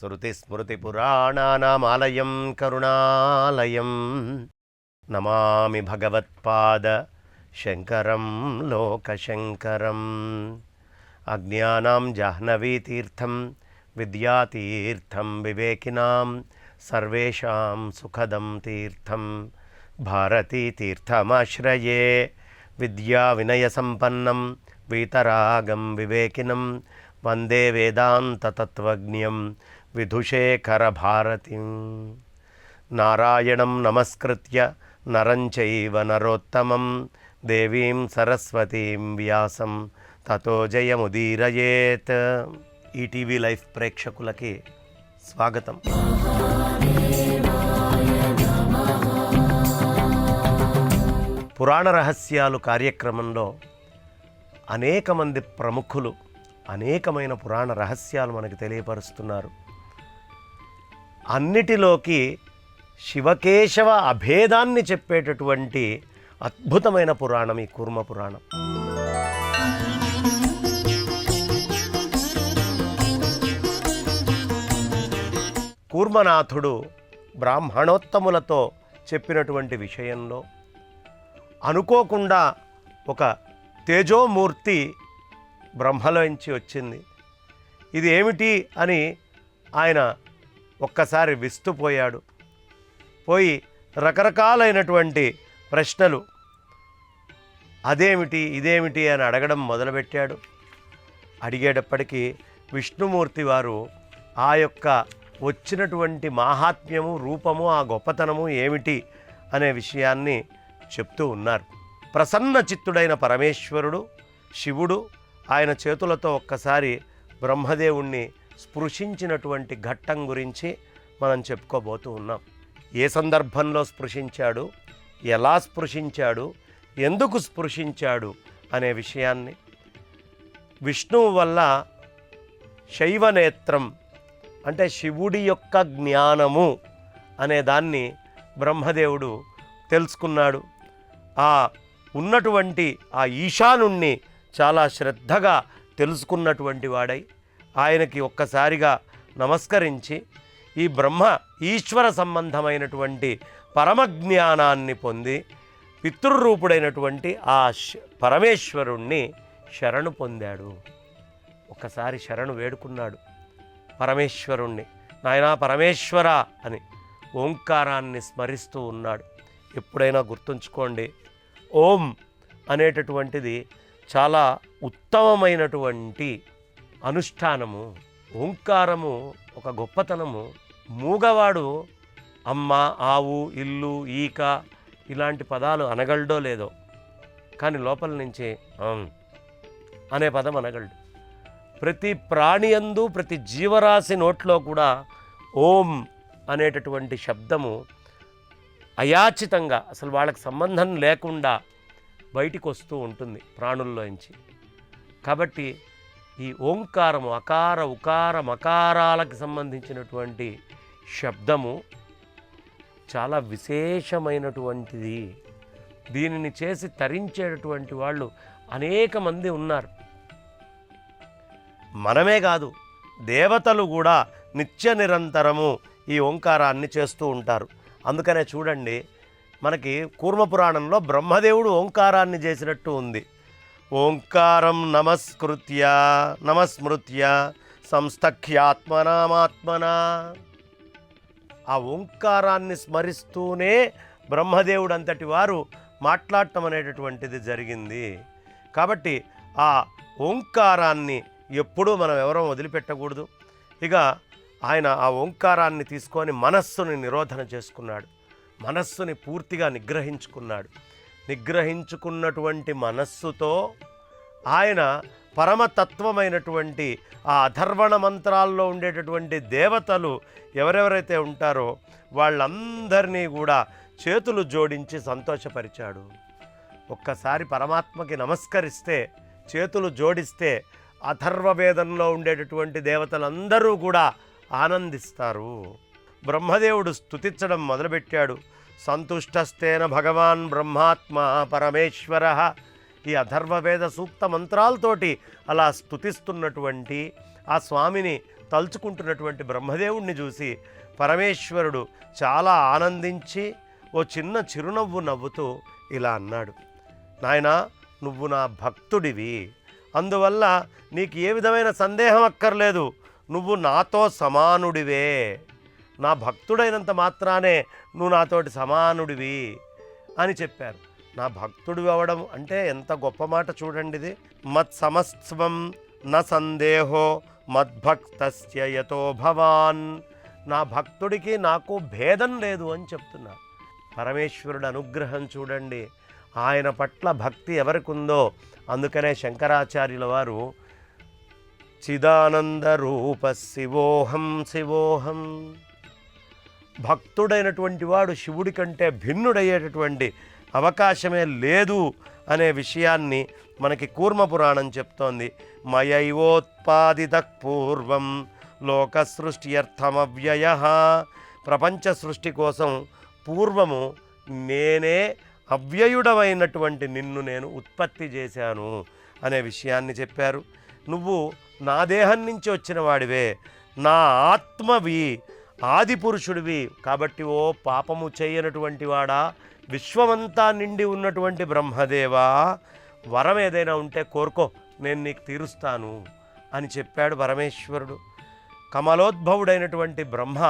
శృతిస్మృతిపురాణానామాలయం కరుణాలయం నమామి భగవత్పాద శంకరం లోకశంకరం. అజ్ఞానాం జాహ్నవీతీర్థం విద్యాతీర్థం వివేకినాం సర్వేషాం సుఖదం తీర్థం భారతీతీర్థమాశ్రయే. విద్యా వినయ సంపన్నం వీతరాగం వివేకినం వందే వేదాంతతత్వజ్ఞం విధుశేఖర భారతిం. నారాయణం నమస్కృత్య నరం చైవ నరోత్తమం దేవీం సరస్వతీం వ్యాసం తతో జయముదీరయేత్. ఈటీవీ లైఫ్ ప్రేక్షకులకి స్వాగతం. పురాణ రహస్యాలు కార్యక్రమంలో అనేక మంది ప్రముఖులు అనేకమైన పురాణ రహస్యాలు మనకు తెలియపరుస్తున్నారు. అన్నిటిలోకి శివకేశవ అభేదాన్ని చెప్పేటటువంటి అద్భుతమైన పురాణం ఈ కూర్మ పురాణం. కూర్మనాథుడు బ్రాహ్మణోత్తములతో చెప్పినటువంటి విషయంలో అనుకోకుండా ఒక తేజోమూర్తి బ్రహ్మలోంచి వచ్చింది. ఇది ఏమిటి అని ఆయన ఒక్కసారి విస్తుపోయాడు. పోయి రకరకాలైనటువంటి ప్రశ్నలు అదేమిటి ఇదేమిటి అని అడగడం మొదలుపెట్టాడు. అడిగేటప్పటికీ విష్ణుమూర్తి వారు ఆ యొక్క వచ్చినటువంటి మాహాత్మ్యము రూపము ఆ గొప్పతనము ఏమిటి అనే విషయాన్ని చెప్తూ ఉన్నారు. ప్రసన్న చిత్తుడైన పరమేశ్వరుడు శివుడు ఆయన చేతులతో ఒక్కసారి బ్రహ్మదేవుణ్ణి స్పృశించినటువంటి ఘట్టం గురించి మనం చెప్పుకోబోతూ ఉన్నాం. ఏ సందర్భంలో స్పృశించాడు, ఎలా స్పృశించాడు, ఎందుకు స్పృశించాడు అనే విషయాన్ని, విష్ణువు వల్ల శైవనేత్రం అంటే శివుడి యొక్క జ్ఞానము అనే దాన్ని బ్రహ్మదేవుడు తెలుసుకున్నాడు. ఆ ఉన్నటువంటి ఆ ఈశానుణ్ణి చాలా శ్రద్ధగా తెలుసుకున్నటువంటి వాడై ఆయనకి ఒక్కసారిగా నమస్కరించి ఈ బ్రహ్మ ఈశ్వర సంబంధమైనటువంటి పరమజ్ఞానాన్ని పొంది పితృరూపుడైనటువంటి ఆ పరమేశ్వరుణ్ణి శరణు పొందాడు. ఒక్కసారి శరణు వేడుకున్నాడు పరమేశ్వరుణ్ణి. నాయనా పరమేశ్వర అని ఓంకారాన్ని స్మరిస్తూ ఉన్నాడు. ఎప్పుడైనా గుర్తుంచుకోండి, ఓం అనేటటువంటిది చాలా ఉత్తమమైనటువంటి అనుష్ఠానము. ఓంకారము ఒక గొప్పతనము. మూగవాడు అమ్మ, ఆవు, ఇల్లు, ఈక ఇలాంటి పదాలు అనగలడో లేదో, కానీ లోపల నుంచి అనే పదం అనగలడు. ప్రతి ప్రాణియందు ప్రతి జీవరాశి నోట్లో కూడా ఓం అనేటటువంటి శబ్దము అయాచితంగా అసలు వాళ్ళకి సంబంధం లేకుండా బయటికి వస్తూ ఉంటుంది ప్రాణుల్లోంచి. కాబట్టి ఈ ఓంకారము అకార ఉకార మకారాలకు సంబంధించినటువంటి శబ్దము చాలా విశేషమైనటువంటిది. దీనిని చేసి తరించేటటువంటి వాళ్ళు అనేక మంది ఉన్నారు. మనమే కాదు, దేవతలు కూడా నిత్య నిరంతరము ఈ ఓంకారాన్ని చేస్తూ ఉంటారు. అందుకనే చూడండి, మనకి కూర్మపురాణంలో బ్రహ్మదేవుడు ఓంకారాన్ని చేసినట్టు ఉంది. ఓంకారం నమస్మృత్య సంస్థఖ్యాత్మనామాత్మనా. ఆ ఓంకారాన్ని స్మరిస్తూనే బ్రహ్మదేవుడు అంతటి వారు మాట్లాడటం అనేటటువంటిది జరిగింది. కాబట్టి ఆ ఓంకారాన్ని ఎప్పుడూ మనం ఎవరో వదిలిపెట్టకూడదు. ఇక ఆయన ఆ ఓంకారాన్ని తీసుకొని మనస్సుని నిరోధన చేసుకున్నాడు. మనస్సుని పూర్తిగా నిగ్రహించుకున్నాడు. నిగ్రహించుకున్నటువంటి మనస్సుతో ఆయన పరమతత్వమైనటువంటి ఆ అథర్వణ మంత్రాల్లో ఉండేటటువంటి దేవతలు ఎవరెవరైతే ఉంటారో వాళ్ళందరినీ కూడా చేతులు జోడించి సంతోషపరిచాడు. ఒక్కసారి పరమాత్మకి నమస్కరిస్తే, చేతులు జోడిస్తే అథర్వవేదంలో ఉండేటటువంటి దేవతలందరూ కూడా ఆనందిస్తారు. బ్రహ్మదేవుడు స్తుతించడం మొదలుపెట్టాడు. సంతుష్టస్తేన భగవాన్ బ్రహ్మాత్మ పరమేశ్వర. ఈ అథర్వవేద సూక్త మంత్రాలతోటి అలా స్తుతిస్తున్నటువంటి ఆ స్వామిని తలుచుకుంటున్నటువంటి బ్రహ్మదేవుణ్ణి చూసి పరమేశ్వరుడు చాలా ఆనందించి ఓ చిన్న చిరునవ్వు నవ్వుతూ ఇలా అన్నాడు, నాయనా, నువ్వు నా భక్తుడివి, అందువల్ల నీకు ఏ విధమైన సందేహం అక్కర్లేదు, నువ్వు నాతో సమానుడివే, నా భక్తుడైనంత మాత్రానే నువ్వు నాతోటి సమానుడివి అని చెప్పారు. నా భక్తుడివి అవ్వడం అంటే ఎంత గొప్ప మాట చూడండి ఇది. మత్ సమస్వం న సందేహో మద్భక్తస్య యతో భవాన్. నా భక్తుడికి నాకు భేదం లేదు అని చెప్తున్నా. పరమేశ్వరుడు అనుగ్రహం చూడండి, ఆయన పట్ల భక్తి ఎవరికి ఉందో అందుకనే శంకరాచార్యుల వారు చిదానంద రూప శివోహం శివోహం. భక్తుడైనటువంటి వాడు శివుడి కంటే భిన్నుడయ్యేటటువంటి అవకాశమే లేదు అనే విషయాన్ని మనకి కూర్మ పురాణం చెప్తోంది. మయైవోత్పాదిత పూర్వం లోక సృష్ట్యర్థమవ్యయ. ప్రపంచ సృష్టి కోసం పూర్వము నేనే అవ్యయుడమైనటువంటి నిన్ను నేను ఉత్పత్తి చేశాను అనే విషయాన్ని చెప్పారు. నువ్వు నా దేహం నుంచి వచ్చిన వాడివే, నా ఆత్మవి, ఆది పురుషుడివి. కాబట్టి ఓ పాపము చేయనటువంటి వాడా, విశ్వమంతా నిండి ఉన్నటువంటి బ్రహ్మదేవా, వరం ఏదైనా ఉంటే కోరుకో, నేను నీకు తీరుస్తాను అని చెప్పాడు పరమేశ్వరుడు. కమలోద్భవుడైనటువంటి బ్రహ్మ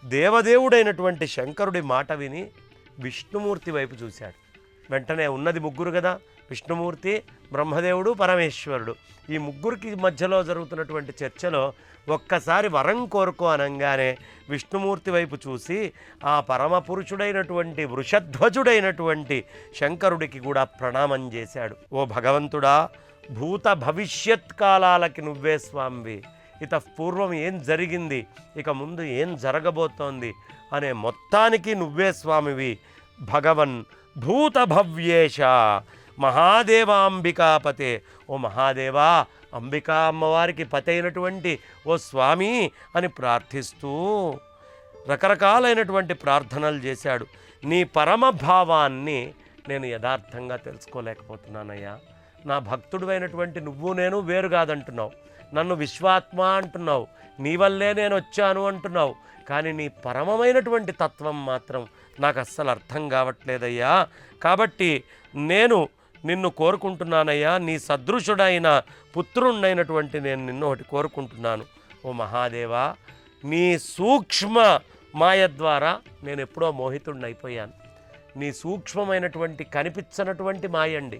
దేవదేవుడైనటువంటి శంకరుడి మాట విని విష్ణుమూర్తి వైపు చూశాడు. వెంటనే ఉన్నది ముగ్గురు కదా, విష్ణుమూర్తి, బ్రహ్మదేవుడు, పరమేశ్వరుడు. ఈ ముగ్గురికి మధ్యలో జరుగుతున్నటువంటి చర్చలో ఒక్కసారి వరం కోరుకో అనగానే విష్ణుమూర్తి వైపు చూసి ఆ పరమపురుషుడైనటువంటి వృషధ్వజుడైనటువంటి శంకరుడికి కూడా ప్రణామం చేశాడు. ఓ భగవంతుడా, భూత భవిష్యత్ కాలాలకి నువ్వే స్వామివి. ఇత పూర్వం ఏం జరిగింది, ఇక ముందు ఏం జరగబోతోంది అనే మొత్తానికి నువ్వే స్వామివి. భగవన్ భూత భవ్యేశ మహాదేవాంబికాపతే. ఓ మహాదేవా, అంబికా అమ్మవారికి పతి అయినటువంటి ఓ స్వామి అని ప్రార్థిస్తూ రకరకాలైనటువంటి ప్రార్థనలు చేశాడు. నీ పరమభావాన్ని నేను యథార్థంగా తెలుసుకోలేకపోతున్నానయ్యా. నా భక్తుడు నువ్వు నేను వేరు కాదంటున్నావు, నన్ను విశ్వాత్మ అంటున్నావు, నీ వల్లే నేను వచ్చాను అంటున్నావు, కానీ నీ పరమమైనటువంటి తత్వం మాత్రం నాకు అస్సలు అర్థం కావట్లేదయ్యా. కాబట్టి నేను నిన్ను కోరుకుంటున్నానయ్యా, నీ సదృశుడైన పుత్రుణ్ణైనటువంటి నేను నిన్ను ఒకటి కోరుకుంటున్నాను. ఓ మహాదేవా, నీ సూక్ష్మ మాయ ద్వారా నేను ఎప్పుడో మోహితుడినైపోయాను. నీ సూక్ష్మమైనటువంటి కనిపించనటువంటి మాయ అండి.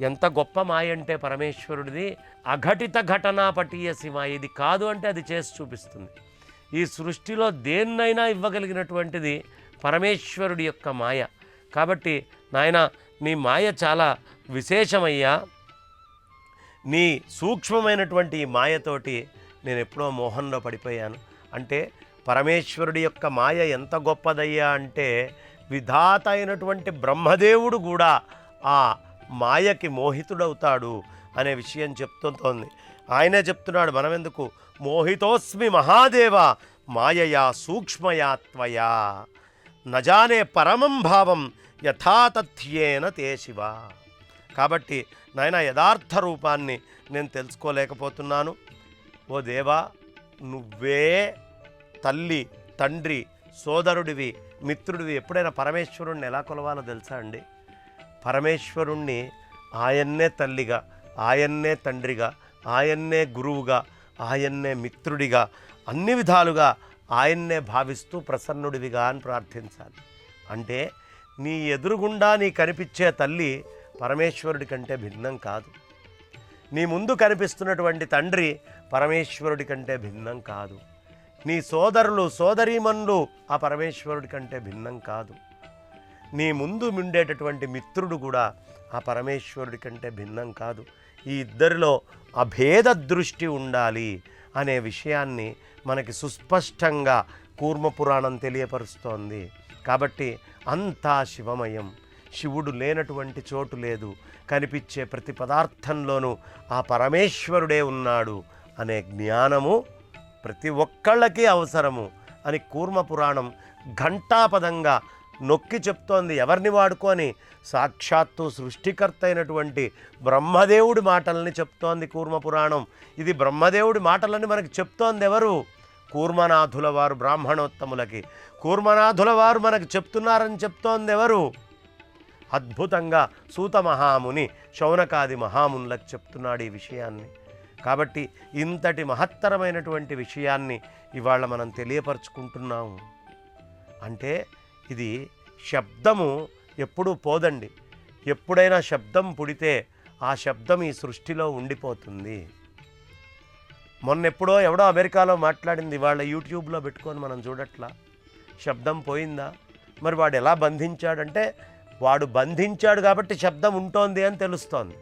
ఎంత గొప్ప మాయ అంటే పరమేశ్వరుడిది. అఘటిత ఘటనా పటీయసి మాయ. ఇది కాదు అంటే అది చేసి చూపిస్తుంది. ఈ సృష్టిలో దేన్నైనా ఇవ్వగలిగినటువంటిది పరమేశ్వరుడి యొక్క మాయ. కాబట్టి నాయన, నీ మాయ చాలా విశేషమయ్యా. నీ సూక్ష్మమైనటువంటి ఈ మాయతోటి నేను ఎప్పుడో మోహంలో పడిపోయాను. అంటే పరమేశ్వరుడి యొక్క మాయ ఎంత గొప్పదయ్యా అంటే విధాత అయినటువంటి బ్రహ్మదేవుడు కూడా ఆ మాయకి మోహితుడవుతాడు అనే విషయం చెప్తోంది. ఆయనే చెప్తున్నాడు, మనమెందుకు, మోహితోస్మి మహాదేవ మాయయా సూక్ష్మయా త్వయా నజానే పరమం భావం యథాతథ్యేన తే శివ. కాబట్టి నాయన, యథార్థ రూపాన్ని నేను తెలుసుకోలేకపోతున్నాను. ఓ దేవా, నువ్వే తల్లి, తండ్రి, సోదరుడివి, మిత్రుడివి. ఎప్పుడైనా పరమేశ్వరుణ్ణి ఎలా కొలవాలో తెలుసా అండి? పరమేశ్వరుణ్ణి ఆయన్నే తల్లిగా, ఆయన్నే తండ్రిగా, ఆయన్నే గురువుగా, ఆయన్నే మిత్రుడిగా, అన్ని విధాలుగా ఆయన్నే భావిస్తూ ప్రసన్నుడివిగా అని ప్రార్థించాలి. అంటే నీ ఎదురుగుండా నీ కనిపించే తల్లి పరమేశ్వరుడి కంటే భిన్నం కాదు. నీ ముందు కనిపిస్తున్నటువంటి తండ్రి పరమేశ్వరుడి కంటే భిన్నం కాదు. నీ సోదరులు, సోదరీమణులు ఆ పరమేశ్వరుడి కంటే భిన్నం కాదు. నీ ముందు ఉండేటటువంటి మిత్రుడు కూడా ఆ పరమేశ్వరుడి కంటే భిన్నం కాదు. ఈ ఇద్దరిలో అభేద దృష్టి ఉండాలి అనే విషయాన్ని మనకి సుస్పష్టంగా కూర్మ పురాణం తెలియపరుస్తోంది. కాబట్టి అంతా శివమయం. శివుడు లేనటువంటి చోటు లేదు, కనిపించే ప్రతి పదార్థంలోనూ ఆ పరమేశ్వరుడే ఉన్నాడు అనే జ్ఞానము ప్రతి ఒక్కళ్ళకి అవసరము అని కూర్మ పురాణం ఘంటాపదంగా నొక్కి చెప్తోంది. ఎవరిని వాడుకొని? సాక్షాత్తు సృష్టికర్త అయినటువంటి బ్రహ్మదేవుడి మాటల్ని చెప్తోంది కూర్మ పురాణం. ఇది బ్రహ్మదేవుడి మాటలని మనకి చెప్తోంది ఎవరు? కూర్మనాథుల వారు బ్రాహ్మణోత్తములకి. కూర్మనాథుల వారు మనకు చెప్తున్నారని చెప్తోంది ఎవరు? అద్భుతంగా సూత మహాముని శౌనకాది మహామునులకు చెప్తున్నాడు ఈ విషయాన్ని. కాబట్టి ఇంతటి మహత్తరమైనటువంటి విషయాన్ని ఇవాళ మనం తెలియపరుచుకుంటున్నాము. అంటే ఇది శబ్దము ఎప్పుడూ పోదండి. ఎప్పుడైనా శబ్దం పుడితే ఆ శబ్దం ఈ సృష్టిలో ఉండిపోతుంది. మొన్నెప్పుడో ఎవడో అమెరికాలో మాట్లాడింది, వాళ్ళ యూట్యూబ్లో పెట్టుకొని మనం చూడట్లా. శబ్దం పోయిందా? మరి వాడు ఎలా బంధించాడంటే, వాడు బంధించాడు కాబట్టి శబ్దం ఉంటోంది అని తెలుస్తోంది.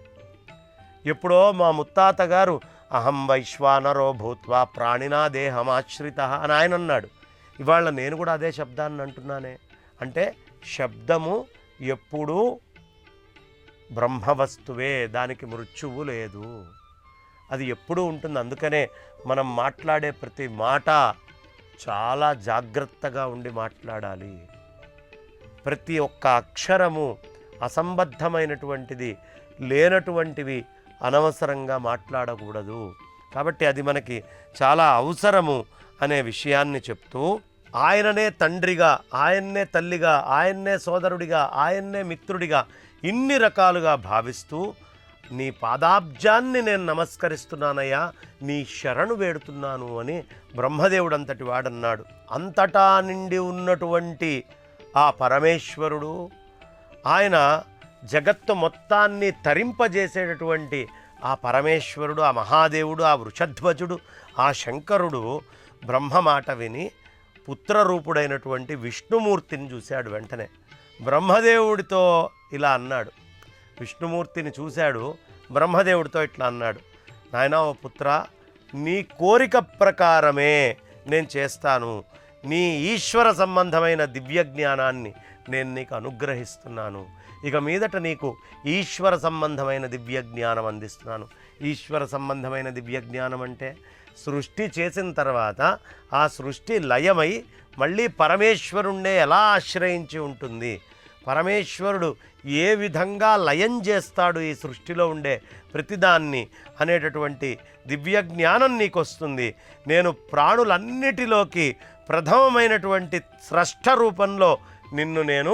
ఎప్పుడో మా ముత్తాత గారు అహం వైశ్వానరో భూత్వా ప్రాణినా దేహమాశ్రిత అని ఆయన అన్నాడు. ఇవాళ నేను కూడా అదే శబ్దాన్ని అంటున్నానే. అంటే శబ్దము ఎప్పుడూ బ్రహ్మవస్తువే, దానికి మృత్యువు లేదు, అది ఎప్పుడూ ఉంటుంది. అందుకనే మనం మాట్లాడే ప్రతి మాట చాలా జాగ్రత్తగా ఉండి మాట్లాడాలి. ప్రతి ఒక్క అక్షరము అసంబద్ధమైనటువంటిది, లేనటువంటివి అనవసరంగా మాట్లాడకూడదు. కాబట్టి అది మనకి చాలా అవసరము అనే విషయాన్ని చెప్తూ, ఆయననే తండ్రిగా, ఆయన్నే తల్లిగా, ఆయన్నే సోదరుడిగా, ఆయన్నే మిత్రుడిగా ఇన్ని రకాలుగా భావిస్తూ, నీ పాదాబ్జాన్ని నేను నమస్కరిస్తున్నానయ్యా, నీ శరణు వేడుతున్నాను అని బ్రహ్మదేవుడు అంతటి వాడన్నాడు. అంతటా నిండి ఉన్నటువంటి ఆ పరమేశ్వరుడు, ఆయన జగత్తు మొత్తాన్ని తరింపజేసేటటువంటి ఆ పరమేశ్వరుడు, ఆ మహాదేవుడు, ఆ వృషధ్వజుడు, ఆ శంకరుడు బ్రహ్మ మాట విని పుత్రరూపుడైనటువంటి విష్ణుమూర్తిని చూశాడు. వెంటనే బ్రహ్మదేవుడితో ఇలా అన్నాడు. విష్ణుమూర్తిని చూశాడు, బ్రహ్మదేవుడితో ఇట్లా అన్నాడు, నాయనా ఓ పుత్ర, నీ కోరిక ప్రకారమే నేను చేస్తాను. నీ ఈశ్వర సంబంధమైన దివ్య జ్ఞానాన్ని నేను నీకు అనుగ్రహిస్తున్నాను. ఇక మీదట నీకు ఈశ్వర సంబంధమైన దివ్య జ్ఞానం అందిస్తున్నాను. ఈశ్వర సంబంధమైన దివ్య జ్ఞానం అంటే సృష్టి చేసిన తర్వాత ఆ సృష్టి లయమై మళ్ళీ పరమేశ్వరుణ్ణే ఎలా ఆశ్రయించి ఉంటుంది, పరమేశ్వరుడు ఏ విధంగా లయం చేస్తాడు ఈ సృష్టిలో ఉండే ప్రతిదాన్ని అనేటటువంటి దివ్య జ్ఞానం నీకు వస్తుంది. నేను ప్రాణులన్నిటిలోకి ప్రథమమైనటువంటి స్రష్ట రూపంలో నిన్ను నేను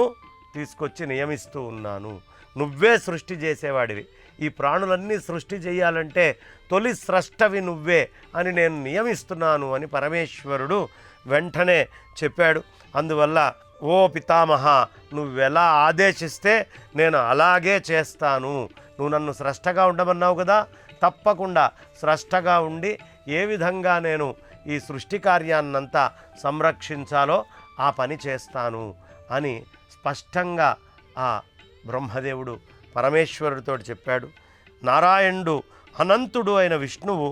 తీసుకొచ్చి నియమిస్తూ ఉన్నాను. నువ్వే సృష్టి చేసేవాడివి. ఈ ప్రాణులన్నీ సృష్టి చేయాలంటే తొలి స్రష్టవి నువ్వే అని నేను నియమిస్తున్నాను అని పరమేశ్వరుడు వెంటనే చెప్పాడు. అందువల్ల ఓ పితామహ, నువ్వెలా ఆదేశిస్తే నేను అలాగే చేస్తాను. నువ్వు నన్ను స్రష్టగా ఉండమన్నావు కదా, తప్పకుండా స్రష్టగా ఉండి ఏ విధంగా నేను ఈ సృష్టి కార్యాన్నంతా సంరక్షించాలో ఆ పని చేస్తాను అని స్పష్టంగా ఆ బ్రహ్మదేవుడు పరమేశ్వరుడితో చెప్పాడు. నారాయణుడు అనంతుడు అయిన విష్ణువు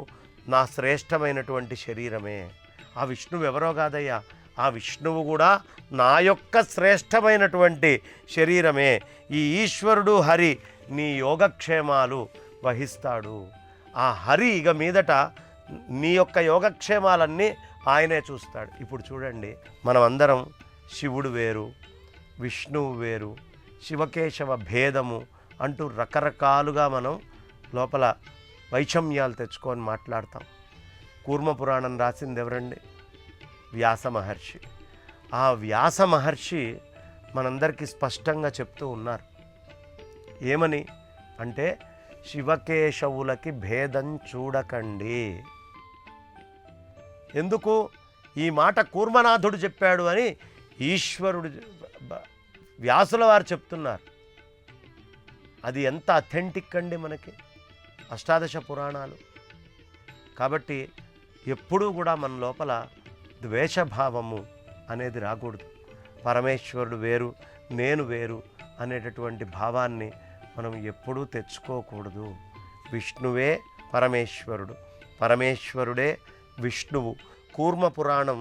నా శ్రేష్టమైనటువంటి శరీరమే. ఆ విష్ణువు ఎవరో కాదయ్యా, ఆ విష్ణువు కూడా నా యొక్క శ్రేష్టమైనటువంటి శరీరమే. ఈ ఈశ్వరుడు హరి నీ యోగక్షేమాలు వహిస్తాడు. ఆ హరి ఇక మీదట నీ యొక్క యోగక్షేమాలన్నీ ఆయనే చూస్తాడు. ఇప్పుడు చూడండి, మనమందరం శివుడు వేరు, విష్ణువు వేరు, శివకేశవ భేదము అంటూ రకరకాలుగా మనం లోపల వైషమ్యాలు తెచ్చుకొని మాట్లాడతాం. కూర్మ పురాణం రాసింది ఎవరండి? వ్యాస మహర్షి. ఆ వ్యాస మహర్షి మనందరికీ స్పష్టంగా చెప్తూ ఉన్నారు. ఏమని అంటే, శివకేశవులకి భేదం చూడకండి. ఎందుకు ఈ మాట కూర్మనాథుడు చెప్పాడు అని ఈశ్వరుడు వ్యాసుల వారు చెప్తున్నారు. అది ఎంత అథెంటిక్ అండి మనకి అష్టాదశ పురాణాలు. కాబట్టి ఎప్పుడూ కూడా మన లోపల ద్వేషభావము అనేది రాకూడదు. పరమేశ్వరుడు వేరు, నేను వేరు అనేటటువంటి భావాన్ని మనం ఎప్పుడూ తెచ్చుకోకూడదు. విష్ణువే పరమేశ్వరుడు, పరమేశ్వరుడే విష్ణువు. కూర్మ పురాణం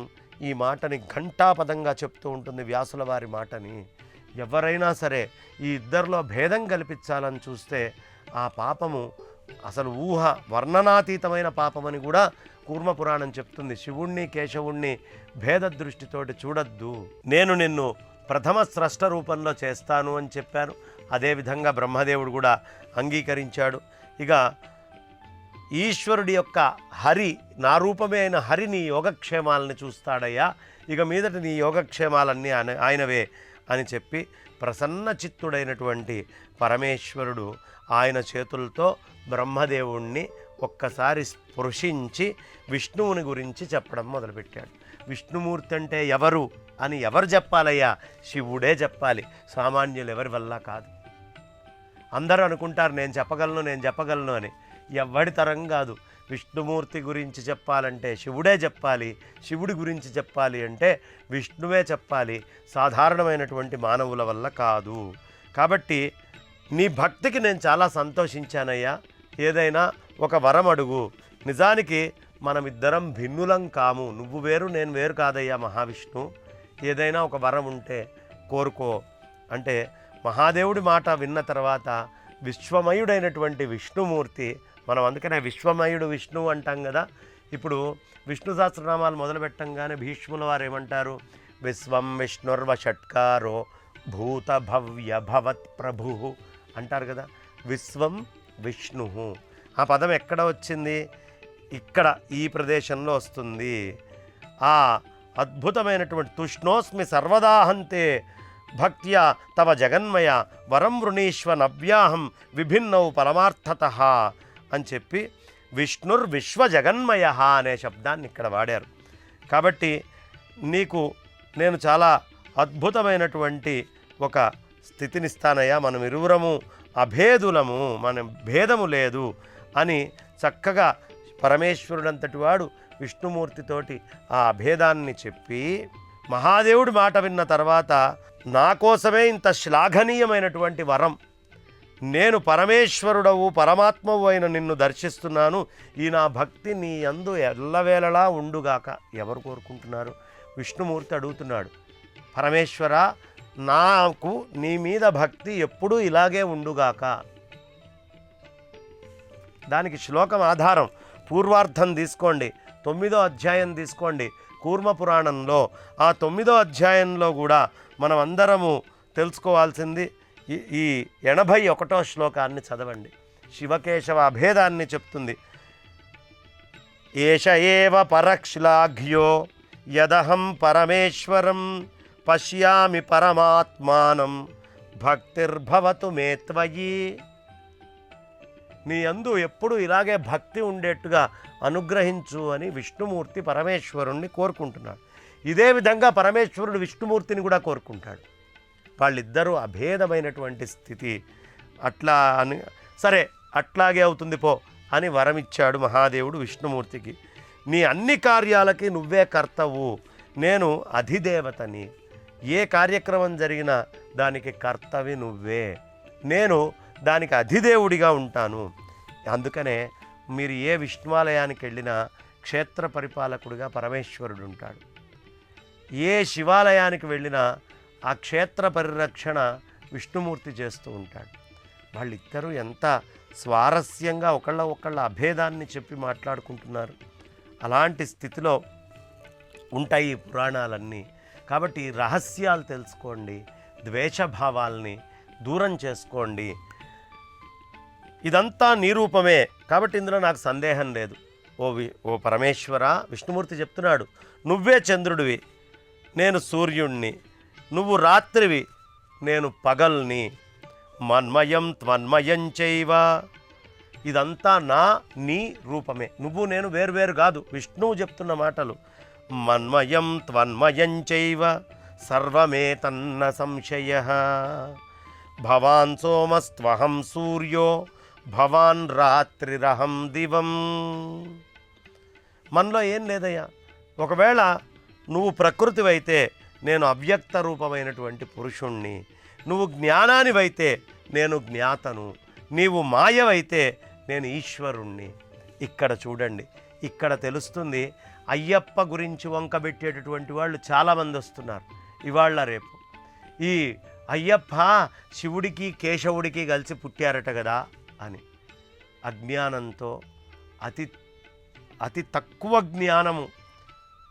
ఈ మాటని ఘంటాపదంగా చెప్తూ ఉంటుంది, వ్యాసుల వారి మాటని. ఎవరైనా సరే ఈ ఇద్దరిలో భేదం కల్పించాలని చూస్తే ఆ పాపము అసలు వర్ణనాతీతమైన పాపమని కూడా కూర్మ పురాణం చెప్తుంది. శివుణ్ణి కేశవుణ్ణి భేద దృష్టితోటి చూడొద్దు. నేను నిన్ను ప్రథమ స్రష్ట రూపంలో చేస్తాను అని చెప్పాను. అదేవిధంగా బ్రహ్మదేవుడు కూడా అంగీకరించాడు. ఇక ఈశ్వరుడి యొక్క హరి, నా రూపమే అయిన హరి నీ యోగక్షేమాలని చూస్తాడయ్యా, ఇక మీదట నీ యోగక్షేమాలన్నీ ఆయనవే అని చెప్పి ప్రసన్న చిత్తుడైనటువంటి పరమేశ్వరుడు ఆయన చేతులతో బ్రహ్మదేవుణ్ణి ఒక్కసారి స్పృశించి విష్ణువుని గురించి చెప్పడం మొదలుపెట్టాడు. విష్ణుమూర్తి అంటే ఎవరు అని ఎవరు చెప్పాలయ్యా? శివుడే చెప్పాలి. సామాన్యులు ఎవరి వల్ల కాదు. అందరూ అనుకుంటారు నేను చెప్పగలను అని. ఎవడి తరం కాదు. విష్ణుమూర్తి గురించి చెప్పాలంటే శివుడే చెప్పాలి, శివుడి గురించి చెప్పాలి అంటే విష్ణువే చెప్పాలి. సాధారణమైనటువంటి మానవుల వల్ల కాదు. కాబట్టి నీ భక్తికి నేను చాలా సంతోషించానయ్యా. ఏదైనా ఒక వరం అడుగు. నిజానికి మనమిద్దరం భిన్నులం కాము. నువ్వు వేరు, నేను వేరు కాదయ్యా మహావిష్ణు. ఏదైనా ఒక వరం ఉంటే కోరుకో అంటే మహాదేవుడి మాట విన్న తర్వాత విశ్వమయుడైనటువంటి విష్ణుమూర్తి, మనం అందుకనే విశ్వమయుడు విష్ణువు అంటాం కదా. ఇప్పుడు విష్ణు సహస్రనామాలు మొదలు పెట్టంగానే భీష్ముల వారు ఏమంటారు? విశ్వం విష్ణుర్వషట్కారో భూత భవ్య భవత్ ప్రభు అంటారు కదా. విశ్వం విష్ణు ఆ పదం ఎక్కడ వచ్చింది? ఇక్కడ ఈ ప్రదేశంలో వస్తుంది. ఆ అద్భుతమైనటువంటి తుష్ణోస్మి సర్వదాహంతే భక్త్యా తవ జగన్మయ వరం వృణీష్వ నవ్యాహం విభిన్నౌ పరమార్థతః అని చెప్పి విష్ణుర్విశ్వజగన్మయ అనే శబ్దాన్ని ఇక్కడ వాడారు. కాబట్టి నీకు నేను చాలా అద్భుతమైనటువంటి ఒక స్థితినిస్తానయ్యా. మనం ఇరువురము అభేదులము, మన భేదము లేదు అని చక్కగా పరమేశ్వరుడంతటి వాడు విష్ణుమూర్తితోటి ఆ అభేదాన్ని చెప్పి మహాదేవుడి మాట విన్న తర్వాత నా కోసమే ఇంత శ్లాఘనీయమైనటువంటి వరం, నేను పరమేశ్వరుడవు పరమాత్మవు అయిన నిన్ను దర్శిస్తున్నాను, ఈ నా భక్తి నీ యందు ఎల్లవేళలా ఉండుగాక. ఎవరు కోరుకుంటున్నారు? విష్ణుమూర్తి అడుగుతున్నాడు. పరమేశ్వర, నాకు నీ మీద భక్తి ఎప్పుడూ ఇలాగే ఉండుగాక. దానికి శ్లోకం ఆధారం. పూర్వార్థం తీసుకోండి, 9వ అధ్యాయం తీసుకోండి కూర్మ పురాణంలో. ఆ 9వ అధ్యాయంలో కూడా మనం అందరము తెలుసుకోవాల్సింది ఈ 81వ శ్లోకాన్ని చదవండి. శివకేశవ అభేదాన్ని చెప్తుంది. ఏష ఏవ పరశ్లాఘ్యో యదహం పరమేశ్వరం పశ్యామి పరమాత్మానం భక్తిర్భవతు మే త్వయి. నీ యందు ఎప్పుడు ఇలాగే భక్తి ఉండేట్టుగా అనుగ్రహించు అని విష్ణుమూర్తి పరమేశ్వరుణ్ణి కోరుకుంటున్నాడు. ఇదే విధంగా పరమేశ్వరుడు విష్ణుమూర్తిని కూడా కోరుకుంటాడు. వాళ్ళిద్దరూ అభేదమైనటువంటి స్థితి. అట్లా అని సరే అట్లాగే అవుతుంది పో అని వరమిచ్చాడు మహాదేవుడు విష్ణుమూర్తికి. నీ అన్ని కార్యాలకి నువ్వే కర్తవు, నేను అధిదేవతని. ఏ కార్యక్రమం జరిగినా దానికి కర్తవి నువ్వే, నేను దానికి అధిదేవుడిగా ఉంటాను. అందుకనే మీరు ఏ విష్ణువాలయానికి వెళ్ళినా క్షేత్ర పరిపాలకుడిగా పరమేశ్వరుడు ఉంటాడు. ఏ శివాలయానికి వెళ్ళినా ఆ క్షేత్ర పరిరక్షణ విష్ణుమూర్తి చేస్తూ ఉంటాడు. వాళ్ళిద్దరూ ఎంత స్వారస్యంగా ఒకళ్ళ అభేదాన్ని చెప్పి మాట్లాడుకుంటున్నారు. అలాంటి స్థితిలో ఉంటాయి ఈ పురాణాలన్నీ. కాబట్టి రహస్యాలు తెలుసుకోండి, ద్వేషభావాల్ని దూరం చేసుకోండి. ఇదంతా నీ రూపమే కాబట్టి ఇందులో నాకు సందేహం లేదు. ఓ పరమేశ్వర, విష్ణుమూర్తి చెప్తున్నాడు, నువ్వే చంద్రుడివి, నేను సూర్యుణ్ణి, నువ్వు రాత్రివి, నేను పగల్ని, మన్మయం త్వన్మయం చైవ. ఇదంతా నీ రూపమే, నువ్వు నేను వేరువేరు కాదు. విష్ణువు చెప్తున్న మాటలు. మన్మయం త్వన్మయం చైవ సర్వమేతన్న సంశయః భవాన్ సోమస్త్వహం సూర్యో భవాన్ రాత్రిరహం దివం. మనలో ఏం లేదయ్యా. ఒకవేళ నువ్వు ప్రకృతివైతే నేను అవ్యక్త రూపమైనటువంటి పురుషుణ్ణి, నువ్వు జ్ఞానానివైతే నేను జ్ఞాతను, నీవు మాయవైతే నేను ఈశ్వరుణ్ణి. ఇక్కడ చూడండి, ఇక్కడ తెలుస్తుంది. అయ్యప్ప గురించి వంకబెట్టేటటువంటి వాళ్ళు చాలామంది వస్తున్నారు ఇవాళ రేపు. ఈ అయ్యప్ప శివుడికి కేశవుడికి కలిసి పుట్టారట కదా అని. అజ్ఞానంతో అతి అతి తక్కువ జ్ఞానము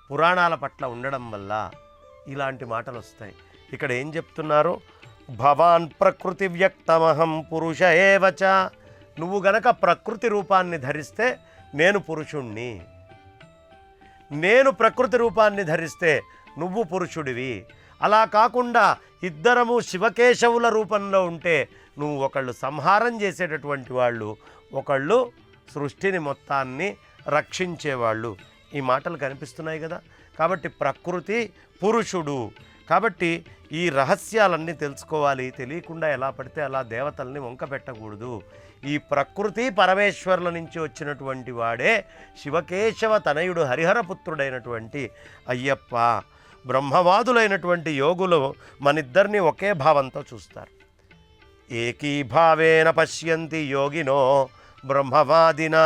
పురాణాల పట్ల ఉండడం వల్ల ఇలాంటి మాటలు వస్తాయి. ఇక్కడ ఏం చెప్తున్నారు? భవాన్ ప్రకృతి వ్యక్తమహం పురుష ఏవచ. నువ్వు గనక ప్రకృతి రూపాన్ని ధరిస్తే నేను పురుషుణ్ణి, నేను ప్రకృతి రూపాన్ని ధరిస్తే నువ్వు పురుషుడివి. అలా కాకుండా ఇద్దరము శివకేశవుల రూపంలో ఉంటే నువ్వు ఒకళ్ళు సంహారం చేసేటటువంటి వాళ్ళు, ఒకళ్ళు సృష్టిని మొత్తాన్ని రక్షించేవాళ్ళు. ఈ మాటలు కనిపిస్తున్నాయి కదా. కాబట్టి ప్రకృతి పురుషుడు. కాబట్టి ఈ రహస్యాలన్నీ తెలుసుకోవాలి. తెలియకుండా ఎలా పడితే అలా దేవతల్ని వంక పెట్టకూడదు. ఈ ప్రకృతి పరమేశ్వరుల నుంచి వచ్చినటువంటి వాడే శివకేశవ తనయుడు హరిహరపుత్రుడైనటువంటి అయ్యప్ప. బ్రహ్మవాదులైనటువంటి యోగులు మనిద్దరిని ఒకే భావంతో చూస్తారు. ఏకీభావేన పశ్యంతి యోగినో బ్రహ్మవాదిన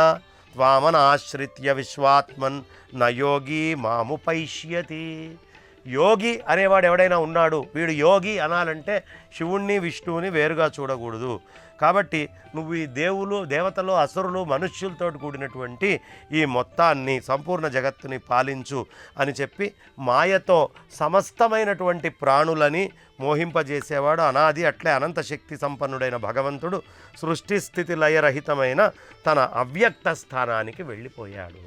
త్వామనాశ్రిత్య విశ్వాత్మన్ నయోగి మాముపైష్యతి. యోగి అనేవాడు ఎవడైనా ఉన్నాడు, వీడు యోగి అనాలంటే శివుణ్ణి విష్ణువుని వేరుగా చూడకూడదు. కాబట్టి నువ్వు ఈ దేవతలు అసురులు మనుష్యులతో కూడినటువంటి ఈ మొత్తాన్ని సంపూర్ణ జగత్తుని పాలించు అని చెప్పి మాయతో సమస్తమైనటువంటి ప్రాణులని మోహింపజేసేవాడు అనాది. అట్లే అనంత శక్తి సంపన్నుడైన భగవంతుడు సృష్టి స్థితి లయరహితమైన తన అవ్యక్త స్థానానికి వెళ్ళిపోయాడు.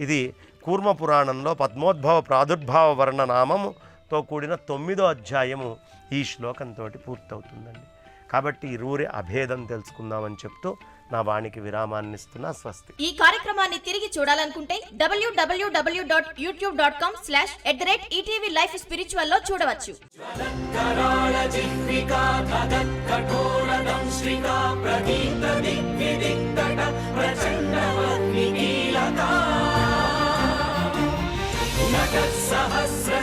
ఇది కూర్మ పురాణంలో పద్మోద్భవ ప్రాదుర్భావ వర్ణనామముతో కూడిన 9వ అధ్యాయము ఈ శ్లోకంతో పూర్తవుతుందండి. కాబట్టి ఇరువురి అభేదం తెలుసుకుందామని చెప్తూ నా వాణికి విరామాన్ని ఇస్తున్నా. స్వస్తి. ఈ కార్యక్రమాన్ని తిరిగి చూడాలనుకుంటే www.youtube.com/@ETVLifeSpiritual లో చూడవచ్చు. సహస్ర